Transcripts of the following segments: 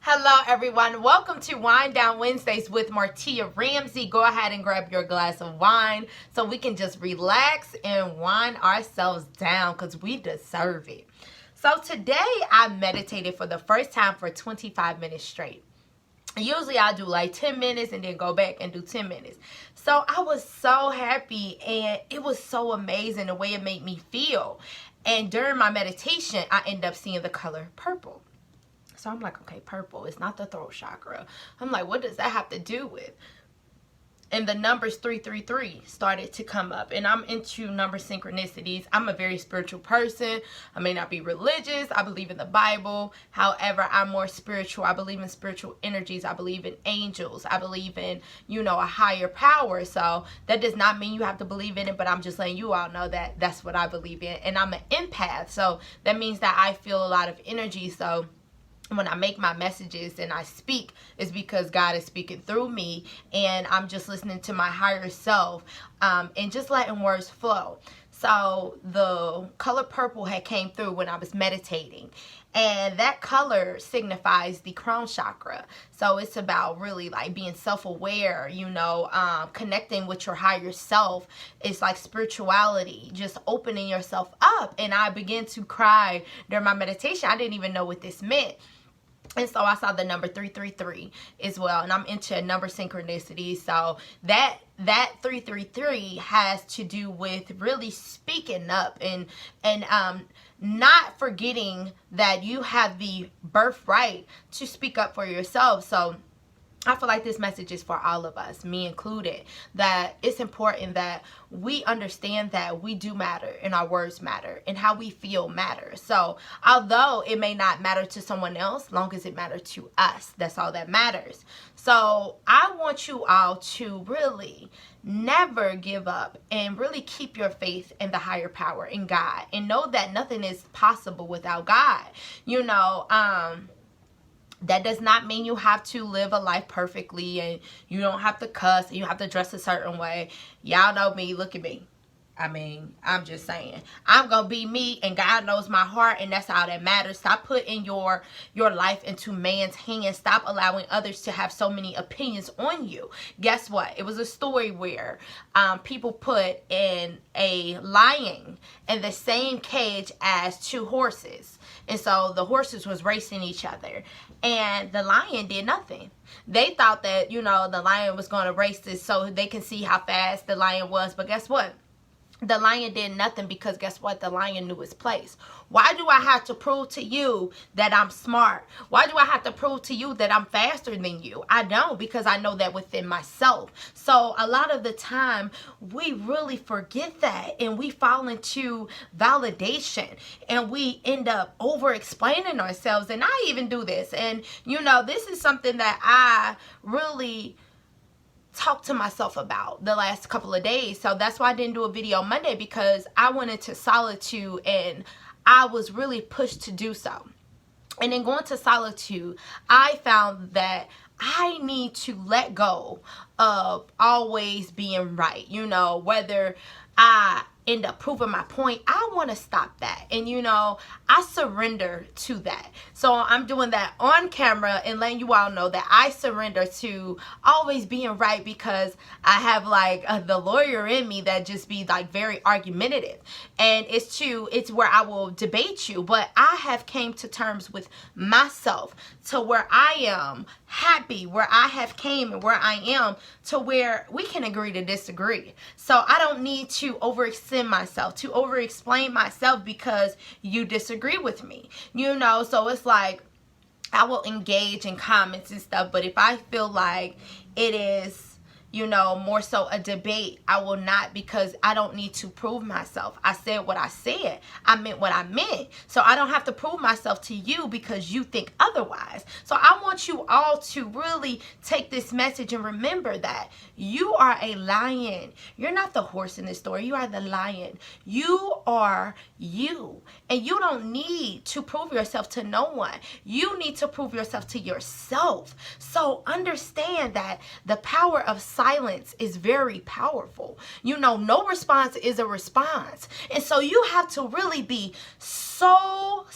Hello everyone, welcome to Wine Down Wednesdays with Martia Ramsey. Go ahead and grab your glass of wine so we can just relax and wind ourselves down because we deserve it. So today I meditated for the first time for 25 minutes straight. Usually I do like 10 minutes and then go back and do 10 minutes. So I was so happy and it was so amazing the way it made me feel. And during my meditation, I ended up seeing the color purple. So I'm like, okay, purple, it's not the throat chakra. I'm like, what does that have to do with? And the numbers 333 started to come up. And I'm into number synchronicities. I'm a very spiritual person. I may not be religious. I believe in the Bible. However, I'm more spiritual. I believe in spiritual energies. I believe in angels. I believe in, a higher power. So that does not mean you have to believe in it, but I'm just letting you all know that that's what I believe in. And I'm an empath. So that means that I feel a lot of energy. So when I make my messages and I speak, it's because God is speaking through me and I'm just listening to my higher self and just letting words flow. So the color purple had came through when I was meditating, and that color signifies the crown chakra. So it's about really like being self-aware, connecting with your higher self. It's like spirituality, just opening yourself up. And I began to cry during my meditation. I didn't even know what this meant. And so I saw the number 333 as well. And I'm into number synchronicity. So that 333 has to do with really speaking up and not forgetting that you have the birthright to speak up for yourself. So I feel like this message is for all of us, me included, that it's important that we understand that we do matter and our words matter and how we feel matters. So although it may not matter to someone else, long as it matters to us, that's all that matters. So I want you all to really never give up and really keep your faith in the higher power, in God, and know that nothing is possible without God. That does not mean you have to live a life perfectly and you don't have to cuss and you have to dress a certain way. Y'all know me. Look at me. I'm just saying. I'm going to be me, and God knows my heart, and that's all that matters. Stop putting your life into man's hands. Stop allowing others to have so many opinions on you. Guess what? It was a story where people put in a lion in the same cage as two horses. And so the horses was racing each other, and the lion did nothing. They thought that, the lion was going to race this so they can see how fast the lion was. But guess what? The lion did nothing, because guess what? The lion knew his place. Why do I have to prove to you that I'm smart? Why do I have to prove to you that I'm faster than you? I don't, because I know that within myself. So a lot of the time we really forget that, and we fall into validation, and we end up over explaining ourselves. And I even do this. And this is something that I really talk to myself about the last couple of days. So that's why I didn't do a video Monday, because I went into solitude and I was really pushed to do so. And in going to solitude, I found that I need to let go of always being right. Whether I end up proving my point, I want to stop that. And I surrender to that. So I'm doing that on camera and letting you all know that I surrender to always being right, because I have the lawyer in me that just be very argumentative, and it's where I will debate you. But I have came to terms with myself to where I am happy, where I have came and where I am, to where we can agree to disagree. So I don't need to overextend myself, to over explain myself because you disagree with me. So it's like I will engage in comments and stuff, but if I feel like it is more so a debate, I will not, because I don't need to prove myself. I said what I said. I meant what I meant. So I don't have to prove myself to you because you think otherwise. So I want you all to really take this message and remember that you are a lion. You're not the horse in this story. You are the lion. You are you. And you don't need to prove yourself to no one. You need to prove yourself to yourself. So understand that the power of silence silence is very powerful. You know, no response is a response. And so you have to really be so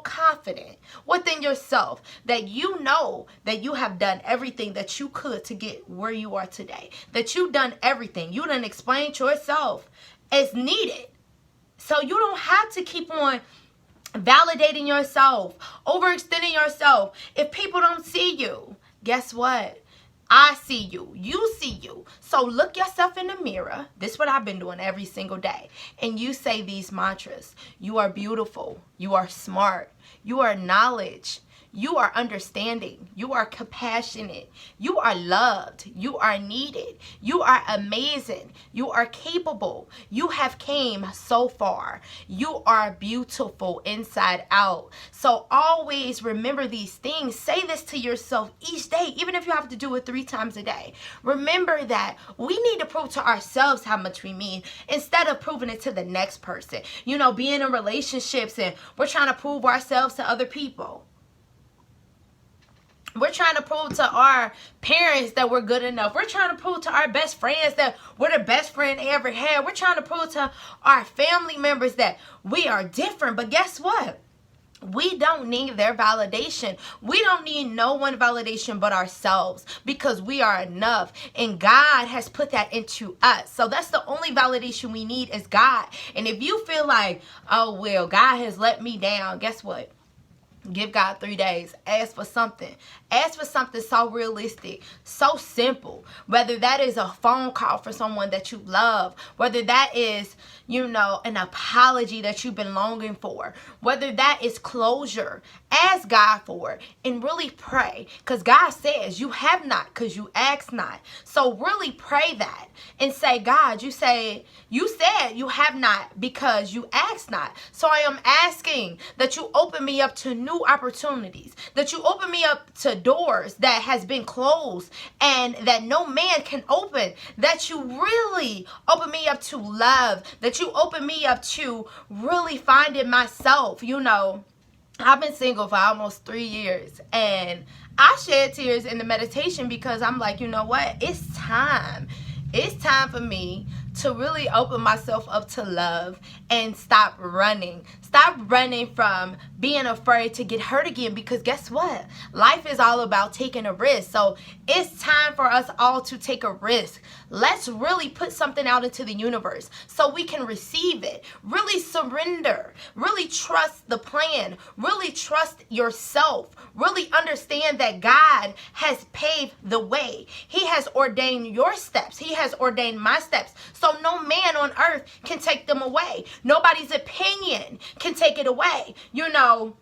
confident within yourself that you know that you have done everything that you could to get where you are today. That you've done everything. You done explained yourself as needed. So you don't have to keep on validating yourself, overextending yourself. If people don't see you, guess what? I see you. You see you. So look yourself in the mirror. This is what I've been doing every single day. And you say these mantras. You are beautiful. You are smart. You are knowledge. You are understanding. You are compassionate. You are loved. You are needed. You are amazing. You are capable. You have came so far. You are beautiful inside out. So always remember these things. Say this to yourself each day, even if you have to do it 3 times a day. Remember that we need to prove to ourselves how much we mean instead of proving it to the next person. You know, being in relationships and we're trying to prove ourselves to other people. We're trying to prove to our parents that we're good enough. We're trying to prove to our best friends that we're the best friend they ever had. We're trying to prove to our family members that we are different. But guess what? We don't need their validation. We don't need no one validation but ourselves, because we are enough. And God has put that into us. So that's the only validation we need is God. And if you feel like, oh, well, God has let me down, guess what? Give God 3 days. Ask for something. Ask for something so realistic, so simple. Whether that is a phone call for someone that you love, whether that is, you know, an apology that you've been longing for, whether that is closure. Ask God for it and really pray, because God says you have not because you ask not. So really pray that and say, God, you said you have not because you ask not. So I am asking that you open me up to new opportunities, that you open me up to doors that has been closed and that no man can open, that you really open me up to love, that you open me up to really finding myself. You know, I've been single for almost 3 years, and I shed tears in the meditation because I'm like, you know what? It's time. It's time for me to really open myself up to love and stop running. Stop running from being afraid to get hurt again, because guess what? Life is all about taking a risk. So it's time for us all to take a risk. Let's really put something out into the universe so we can receive it. Really surrender. Really trust the plan. Really trust yourself. Really understand that God has paved the way. He has ordained your steps. He has ordained my steps. So no man on earth can take them away. Nobody's opinion can take it away. You know,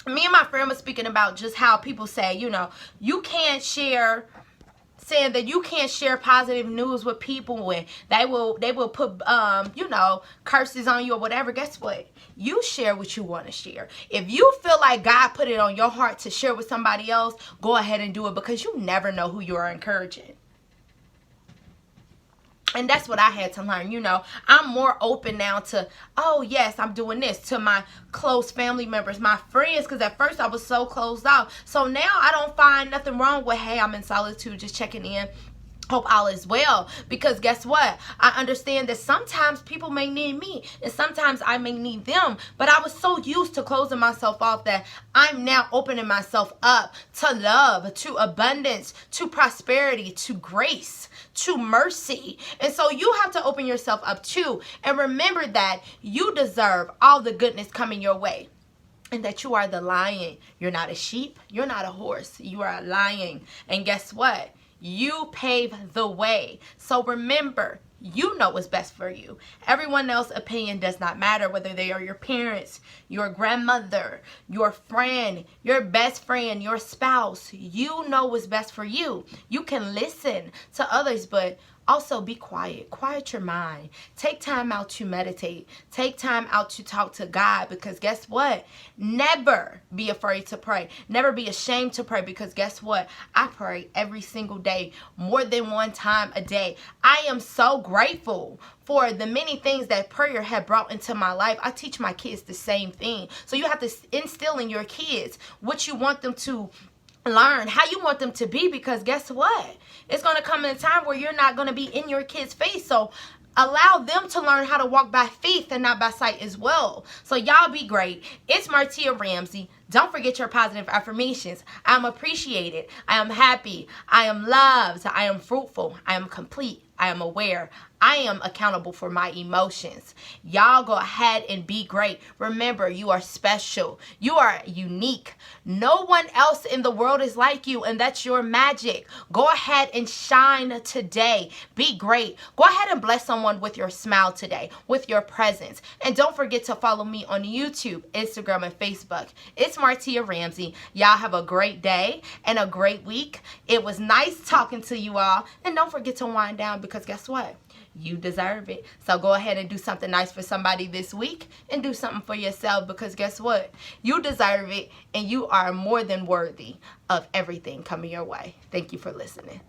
me and my friend was speaking about just how people say, you know, you can't share, saying that you can't share positive news with people when they will put you know, curses on you or whatever. Guess what? You share what you want to share. If you feel like God put it on your heart to share with somebody else, go ahead and do it, because you never know who you are encouraging. And that's what I had to learn. You know, I'm more open now to, oh, yes, I'm doing this, to my close family members, my friends, because at first I was so closed off. So now I don't find nothing wrong with, hey, I'm in solitude, just checking in. Hope all is well, because guess what? I understand that sometimes people may need me and sometimes I may need them, but I was so used to closing myself off that I'm now opening myself up to love, to abundance, to prosperity, to grace, to mercy. And so you have to open yourself up too, and remember that you deserve all the goodness coming your way. And that you are the lion. You're not a sheep. You're not a horse. You are a lion. And guess what? You pave the way. So remember, you know what's best for you. Everyone else's opinion does not matter, whether they are your parents, your grandmother, your friend, your best friend, your spouse. You know what's best for you. You can listen to others, but also be quiet. Quiet your mind. Take time out to meditate. Take time out to talk to God, because guess what? Never be afraid to pray. Never be ashamed to pray, because guess what? I pray every single day, more than 1 time a day. I am so grateful for the many things that prayer had brought into my life. I teach my kids the same thing. So you have to instill in your kids what you want them to learn how you want them to be, because guess what? It's going to come in a time where you're not going to be in your kids' face. So allow them to learn how to walk by faith and not by sight as well. So y'all be great. It's Martia Ramsey. Don't forget your positive affirmations. I am appreciated. I am happy. I am loved. I am fruitful. I am complete. I am aware. I am accountable for my emotions. Y'all go ahead and be great. Remember, you are special. You are unique. No one else in the world is like you, and that's your magic. Go ahead and shine today. Be great. Go ahead and bless someone with your smile today, with your presence. And don't forget to follow me on YouTube, Instagram, and Facebook. It's Martia Ramsey. Y'all have a great day and a great week. It was nice talking to you all. And don't forget to wind down, because guess what? You deserve it. So go ahead and do something nice for somebody this week, and do something for yourself, because guess what? You deserve it, and you are more than worthy of everything coming your way. Thank you for listening.